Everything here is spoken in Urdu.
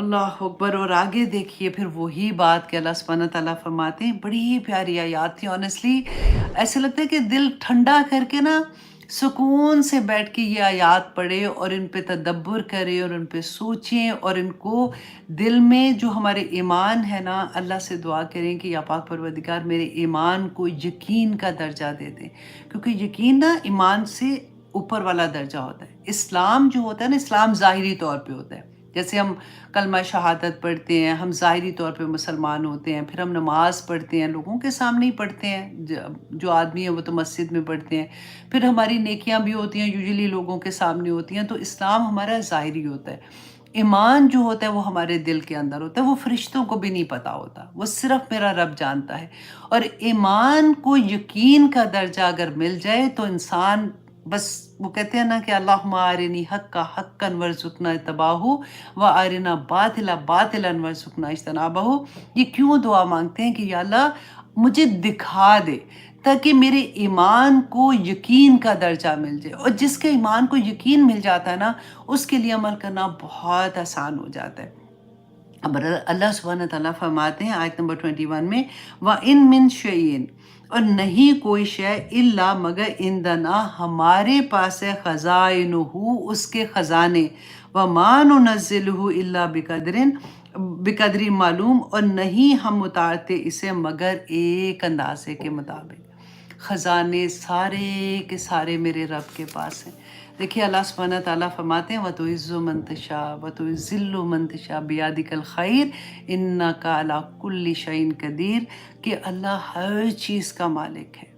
اللہ اکبر. اور آگے دیکھیے پھر وہی بات کہ اللہ سبحانہ تعالیٰ فرماتے ہیں، بڑی ہی پیاری آیات تھی آنیسٹلی. ایسے لگتا ہے کہ دل ٹھنڈا کر کے نا سکون سے بیٹھ کے یہ آیات پڑھے اور ان پہ تدبر کرے اور ان پہ سوچیں، اور ان کو دل میں جو ہمارے ایمان ہے نا، اللہ سے دعا کریں کہ یا پاک پروردگار میرے ایمان کو یقین کا درجہ دے دیں، کیونکہ یقین نا ایمان سے اوپر والا درجہ ہوتا ہے. اسلام جو ہوتا ہے نا، اسلام ظاہری طور پہ ہوتا ہے. جیسے ہم کلمہ شہادت پڑھتے ہیں، ہم ظاہری طور پہ مسلمان ہوتے ہیں، پھر ہم نماز پڑھتے ہیں، لوگوں کے سامنے ہی پڑھتے ہیں، جو آدمی ہیں وہ تو مسجد میں پڑھتے ہیں، پھر ہماری نیکیاں بھی ہوتی ہیں یوزلی لوگوں کے سامنے ہوتی ہیں. تو اسلام ہمارا ظاہری ہوتا ہے. ایمان جو ہوتا ہے وہ ہمارے دل کے اندر ہوتا ہے، وہ فرشتوں کو بھی نہیں پتہ ہوتا، وہ صرف میرا رب جانتا ہے. اور ایمان کو یقین کا درجہ اگر مل جائے تو انسان بس، وہ کہتے ہیں نا کہ اللہم ارنی حقا حقا وارزقنا اتباعہ و ارنا باطلا باطلا وارزقنا اجتنابہ. یہ کیوں دعا مانگتے ہیں کہ یا اللہ مجھے دکھا دے تاکہ میرے ایمان کو یقین کا درجہ مل جائے. اور جس کے ایمان کو یقین مل جاتا ہے نا، اس کے لیے عمل کرنا بہت آسان ہو جاتا ہے. اب اللہ سبحانہ تعالیٰ فرماتے ہیں آیت نمبر 21 میں، وَإِن مِّن شَيْءٍ، اور نہیں کوئی شے الا مگر عندنا ہمارے پاس ہے، خزائنہ اس کے خزانے، وَمَا نُنَزِّلُهُ إِلَّا بقدری معلوم، اور نہیں ہم اتارتے اسے مگر ایک اندازے کے مطابق. خزانے سارے کے سارے میرے رب کے پاس ہیں. دیکھیے اللہ سبحانہ تعالیٰ فرماتے ہیں وَتُعِزُّ مَن تَشَاءُ وَتُذِلُّ مَن تَشَاءُ بِیَدِکَ الْخَیْرُ إِنَّکَ عَلیٰ کُلِّ شَیْءٍ قدیر، کہ اللہ ہر چیز کا مالک ہے.